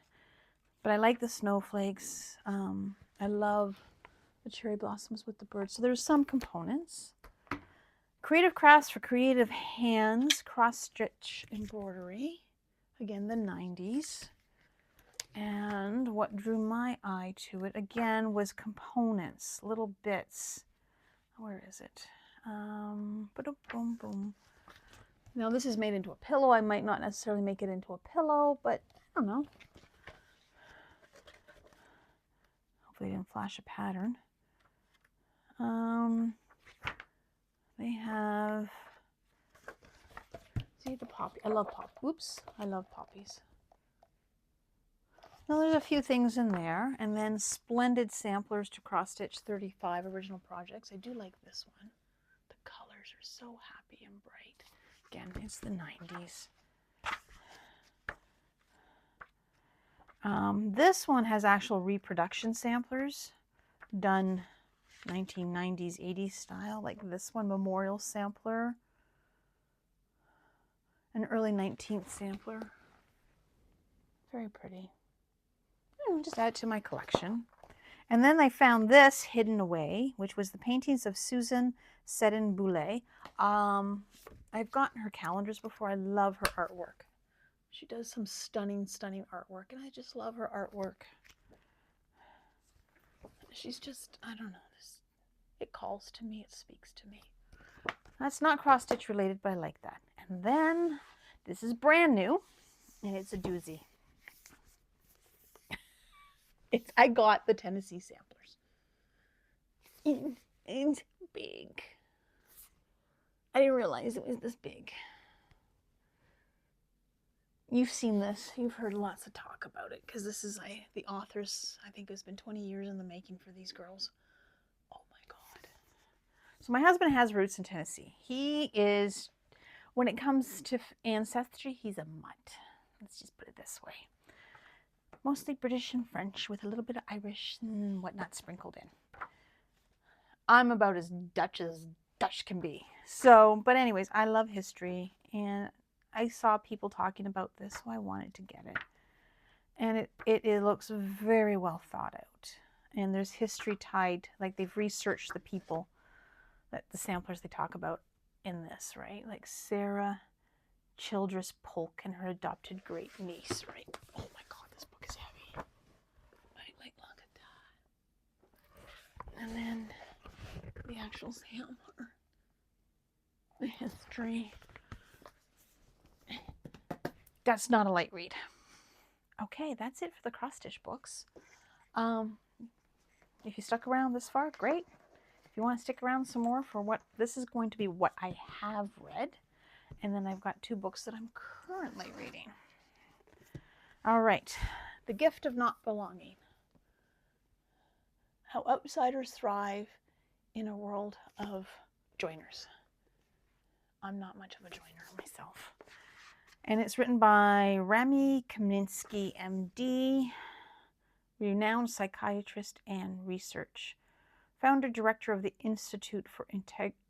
But I like the snowflakes. I love the cherry blossoms with the birds. So there's some components. Creative crafts for creative hands, cross-stitch embroidery. Again, the 90s. And what drew my eye to it, again, was components, little bits. Where is it? Boom, boom. Now this is made into a pillow. I might not necessarily make it into a pillow, but I don't know. Hopefully I didn't flash a pattern. They have, see the poppy. I love pop. Oops, I love poppies. Now there's a few things in there, and then splendid samplers to cross stitch 35 original projects. I do like this one. The colors are so happy and bright. Again, it's the 90s. This one has actual reproduction samplers done 1990s, 80s style, like this one, Memorial Sampler, an early 19th sampler. Very pretty. Just add it to my collection. And then I found this hidden away, which was the paintings of Susan Seddon-Boulay. I've gotten her calendars before. I love her artwork. She does some stunning, stunning artwork, and I just love her artwork. She's just, I don't know, it calls to me, it speaks to me. That's not cross-stitch related, but I like that. And then, this is brand new, and it's a doozy. I got the Tennessee samplers. It's big. I didn't realize it was this big. You've seen this. You've heard lots of talk about it, because this is the author's, I think it's been 20 years in the making for these girls. Oh my God. So my husband has roots in Tennessee. He is, when it comes to ancestry, he's a mutt. Let's just put it this way. Mostly British and French with a little bit of Irish and whatnot sprinkled in. I'm about as Dutch can be. So, but anyways, I love history, and I saw people talking about this, so I wanted to get it. And it looks very well thought out. And there's history tied, like they've researched the people, that the samplers they talk about in this, right? Like Sarah Childress Polk and her adopted great niece, right? Oh my God, this book is heavy. Like, look at that. And then the actual sampler, the history. That's not a light read. Okay, that's it for the cross-stitch books. If you stuck around this far, great. If you want to stick around some more for what, this is going to be what I have read. And then I've got 2 books that I'm currently reading. All right, The Gift of Not Belonging. How Outsiders Thrive in a World of Joiners. I'm not much of a joiner myself. And it's written by Rami Kaminsky, MD. renowned psychiatrist and research, founder director of the Institute for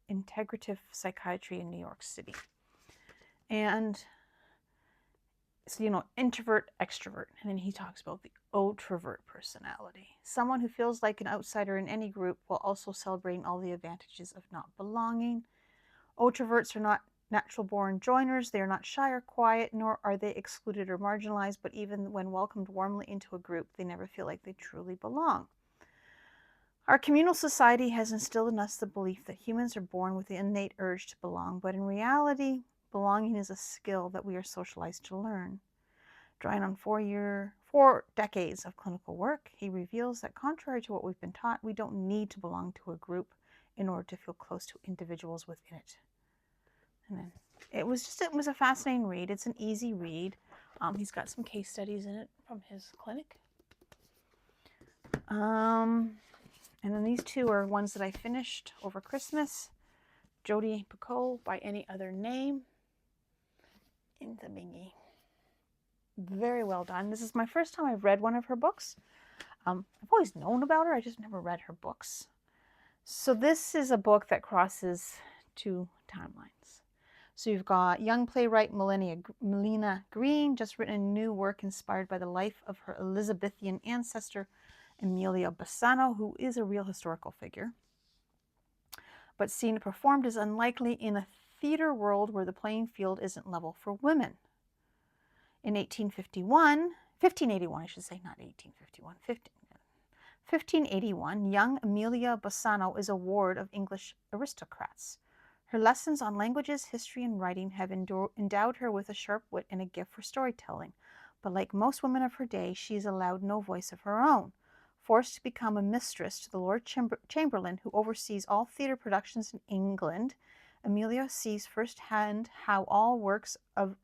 Integrative Psychiatry in New York City. And so, you know, introvert, extrovert. And then he talks about the outrovert personality. Someone who feels like an outsider in any group while also celebrating all the advantages of not belonging. Outroverts are not natural-born joiners. They are not shy or quiet, nor are they excluded or marginalized, but even when welcomed warmly into a group, they never feel like they truly belong. Our communal society has instilled in us the belief that humans are born with the innate urge to belong, but in reality, belonging is a skill that we are socialized to learn. Drawing on 4 decades of clinical work, he reveals that contrary to what we've been taught, we don't need to belong to a group in order to feel close to individuals within it. And then it was a fascinating read. It's an easy read. He's got some case studies in it from his clinic. And then these two are ones that I finished over Christmas. Jodi Picoult, By Any Other Name, in the bingy. Very well done. This is my first time I've read one of her books. I've always known about her, I just never read her books. So this is a book that crosses 2 timelines. So you've got young playwright Melina Green, just written a new work inspired by the life of her Elizabethan ancestor, Amelia Bassano, who is a real historical figure, but seen performed is unlikely in a theater world where the playing field isn't level for women. In 1581, I should say, not 1851, 1581, young Amelia Bassano is a ward of English aristocrats. Her lessons on languages, history, and writing have endowed her with a sharp wit and a gift for storytelling. But like most women of her day, she is allowed no voice of her own. Forced to become a mistress to the Lord Chamberlain, who oversees all theatre productions in England, Amelia sees firsthand how all words of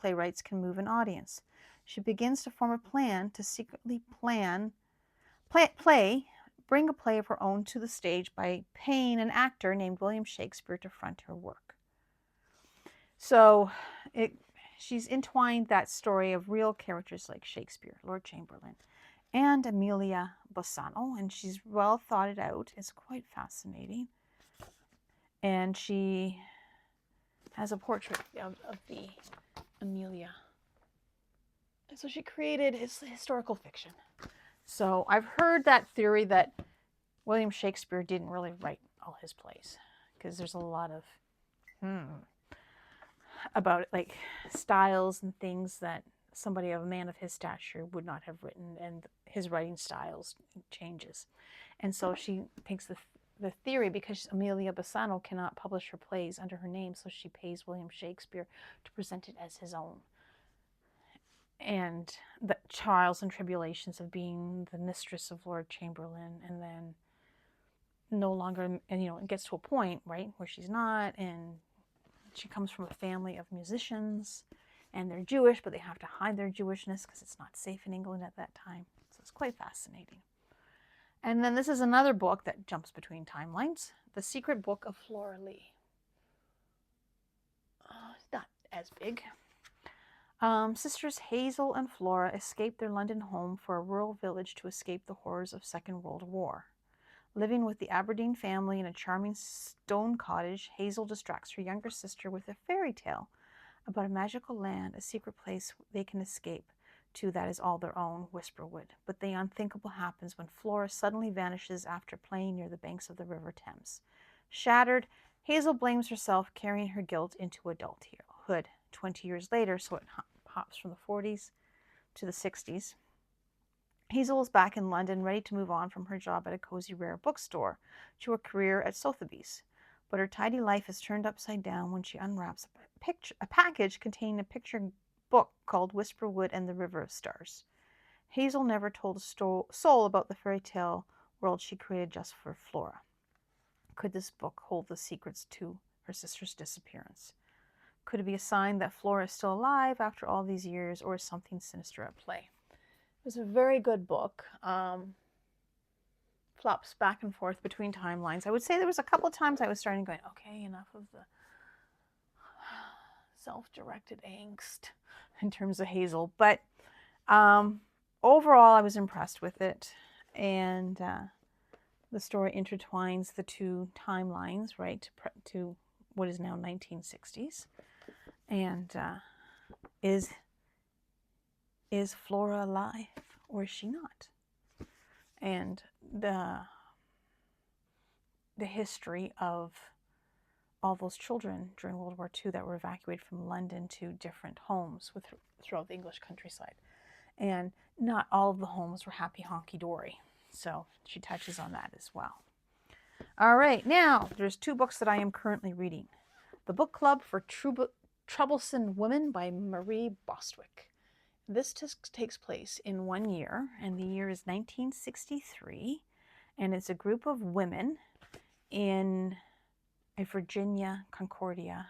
playwrights can move an audience. She begins to form a plan to secretly bring a play of her own to the stage by paying an actor named William Shakespeare to front her work. So she's entwined that story of real characters like Shakespeare, Lord Chamberlain, and Amelia Bassano, and she's well thought it out. It's quite fascinating. And she has a portrait of the Amelia. And so she created historical fiction. So I've heard that theory that William Shakespeare didn't really write all his plays, because there's a lot of about it, like styles and things that somebody of a man of his stature would not have written, and his writing styles changes. And so she takes the theory, because Amelia Bassano cannot publish her plays under her name, so she pays William Shakespeare to present it as his own. And the trials and tribulations of being the mistress of Lord Chamberlain, and then no longer, and it gets to a point, right, where she's not, and she comes from a family of musicians, and they're Jewish, but they have to hide their Jewishness because it's not safe in England at that time. So it's quite fascinating. And then this is another book that jumps between timelines, The Secret Book of Flora Lee. It's not as big. Sisters Hazel and Flora escape their London home for a rural village to escape the horrors of Second World War. Living with the Aberdeen family in a charming stone cottage, Hazel distracts her younger sister with a fairy tale about a magical land, a secret place they can escape to that is all their own, Whisperwood. But the unthinkable happens when Flora suddenly vanishes after playing near the banks of the River Thames. Shattered, Hazel blames herself, carrying her guilt into adulthood. 20 years later, so it hops from the 40s to the 60s. Hazel is back in London, ready to move on from her job at a cozy rare bookstore to a career at Sotheby's. But her tidy life is turned upside down when she unwraps a package containing a picture book called Whisperwood and the River of Stars. Hazel never told a soul about the fairy tale world she created just for Flora. Could this book hold the secrets to her sister's disappearance? Could it be a sign that Flora is still alive after all these years, or is something sinister at play? It was a very good book. Flops back and forth between timelines. I would say there was a couple of times I was starting going, okay, enough of the self-directed angst in terms of Hazel. But overall, I was impressed with it. And the story intertwines the two timelines, right, to what is now 1960s. And is Flora alive or is she not? And the history of all those children during World War II that were evacuated from London to different homes throughout the English countryside. And not all of the homes were happy honky-dory. So she touches on that as well. All right, now there's two books that I am currently reading. The Book Club for Troublesome Women by Marie Bostwick. This takes place in 1 year, and the year is 1963, and it's a group of women in a Virginia, Concordia.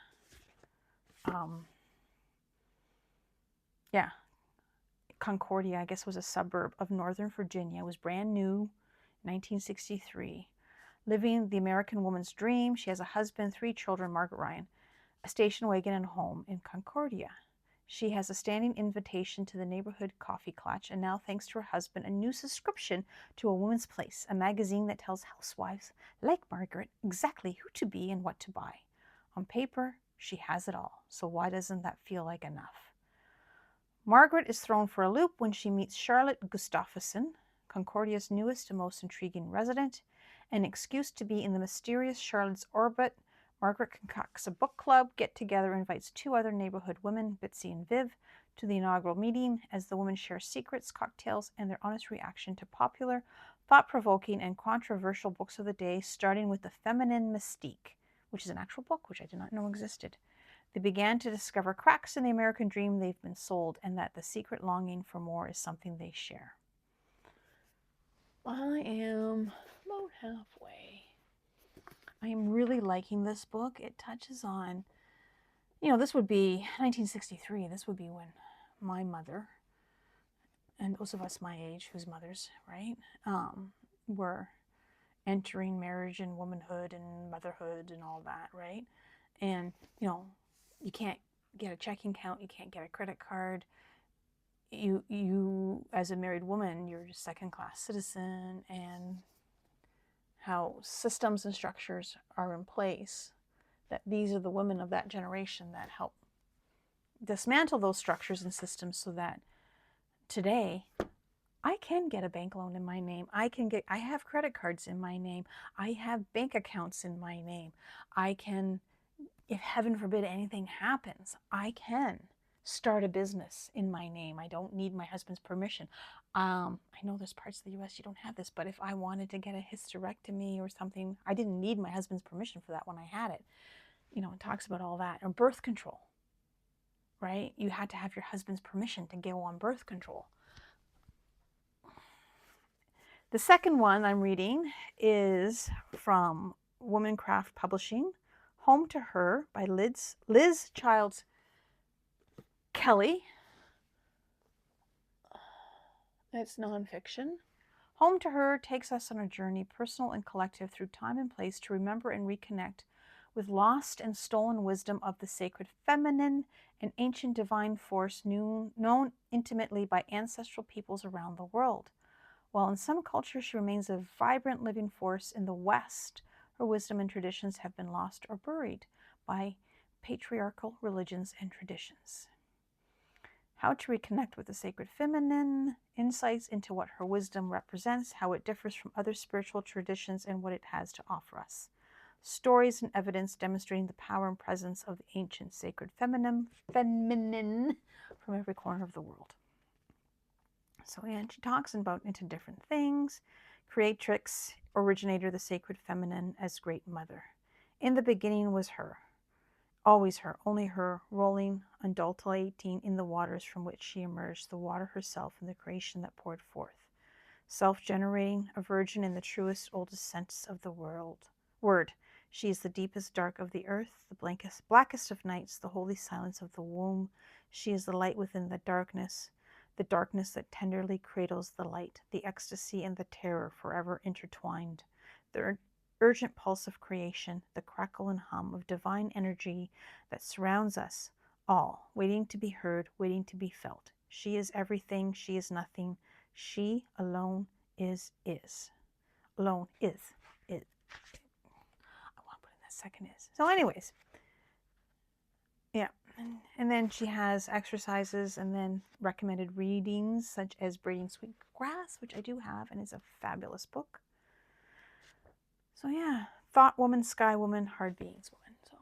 Concordia, I guess, was a suburb of Northern Virginia. It was brand new, 1963. Living the American woman's dream. She has a husband, 3 children, Margaret Ryan, a station wagon and home in Concordia. She has a standing invitation to the neighborhood coffee clutch, and now, thanks to her husband, a new subscription to A Woman's Place, a magazine that tells housewives like Margaret exactly who to be and what to buy. On paper, she has it all, so why doesn't that feel like enough? Margaret is thrown for a loop when she meets Charlotte Gustafson, Concordia's newest and most intriguing resident. An excuse to be in the mysterious Charlotte's orbit, Margaret concocts a book club get-together and invites 2 other neighborhood women, Bitsy and Viv, to the inaugural meeting as the women share secrets, cocktails, and their honest reaction to popular, thought-provoking, and controversial books of the day, starting with The Feminine Mystique, which is an actual book which I did not know existed. They began to discover cracks in the American dream they've been sold, and that the secret longing for more is something they share. I am about halfway. I am really liking this book. It touches on, this would be 1963. This would be when my mother, and those of us my age, whose mothers, right, were entering marriage and womanhood and motherhood and all that, right? And, you can't get a checking account, you can't get a credit card. You as a married woman, you're a second-class citizen, and how systems and structures are in place, that these are the women of that generation that help dismantle those structures and systems so that today I can get a bank loan in my name. I have credit cards in my name. I have bank accounts in my name. I can, if heaven forbid anything happens, I can start a business in my name. I don't need my husband's permission. I know there's parts of the U.S. you don't have this, but if I wanted to get a hysterectomy or something, I didn't need my husband's permission for that when I had it. It talks about all that. Or birth control, right? You had to have your husband's permission to go on birth control. The second one I'm reading is from Womancraft Publishing, Home to Her by Liz Childs Kelly. It's nonfiction. Home to Her takes us on a journey, personal and collective, through time and place to remember and reconnect with lost and stolen wisdom of the sacred feminine, an ancient divine force known intimately by ancestral peoples around the world. While in some cultures she remains a vibrant living force, in the West, her wisdom and traditions have been lost or buried by patriarchal religions and traditions. How to reconnect with the sacred feminine, insights into what her wisdom represents, how it differs from other spiritual traditions, and what it has to offer us. Stories and evidence demonstrating the power and presence of the ancient sacred feminine from every corner of the world. So, and she talks about into different things. Creatrix, originator, the sacred feminine as great mother. In the beginning was her. Always her, only her, rolling, undulating in the waters from which she emerged, the water herself in the creation that poured forth. Self-generating, a virgin in the truest, oldest sense of the word. She is the deepest dark of the earth, the blackest of nights, the holy silence of the womb. She is the light within the darkness that tenderly cradles the light, the ecstasy and the terror forever intertwined. The urgent pulse of creation, the crackle and hum of divine energy that surrounds us all, waiting to be heard, waiting to be felt. She is everything, she is nothing, She alone is. Alone is. I want to put in that second is. So anyways, yeah. And then she has exercises and then recommended readings such as Braiding Sweet Grass, which I do have and is a fabulous book. So yeah, Thought Woman, Sky Woman, Hard Beings Woman. So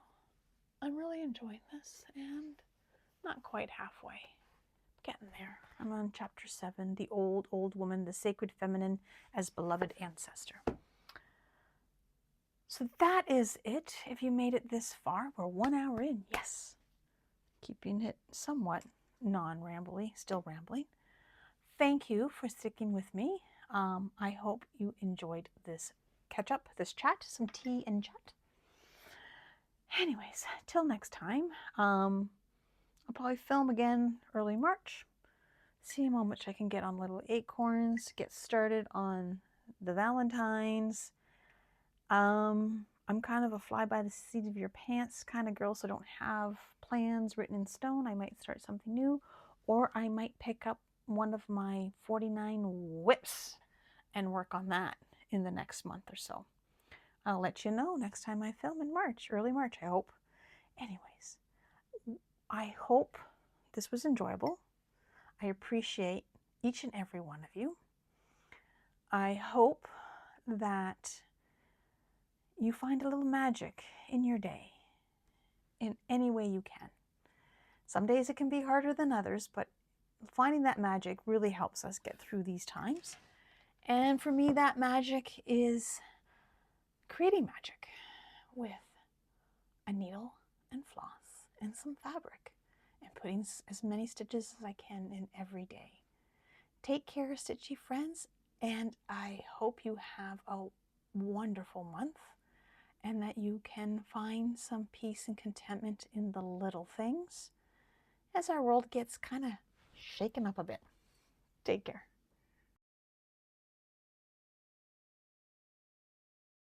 I'm really enjoying this and not quite halfway. Getting there. I'm on chapter 7, The Old Woman, the Sacred Feminine as Beloved Ancestor. So that is it. If you made it this far, we're 1 hour in. Yes. Keeping it somewhat non-rambly, still rambling. Thank you for sticking with me. I hope you enjoyed this catch up, this chat, some tea and chat. Anyways, till next time, I'll probably film again early March. See how much I can get on Little Acorns, get started on the Valentines. I'm kind of a fly by the seat of your pants kind of girl, so I don't have plans written in stone. I might start something new, or I might pick up one of my 49 whips and work on that in the next month or so. I'll let you know next time I film in March, early March, I hope. Anyways, I hope this was enjoyable. I appreciate each and every one of you. I hope that you find a little magic in your day in any way you can. Some days it can be harder than others, but finding that magic really helps us get through these times. And for me, that magic is creating magic with a needle and floss and some fabric and putting as many stitches as I can in every day. Take care, stitchy friends, and I hope you have a wonderful month and that you can find some peace and contentment in the little things as our world gets kind of shaken up a bit. Take care.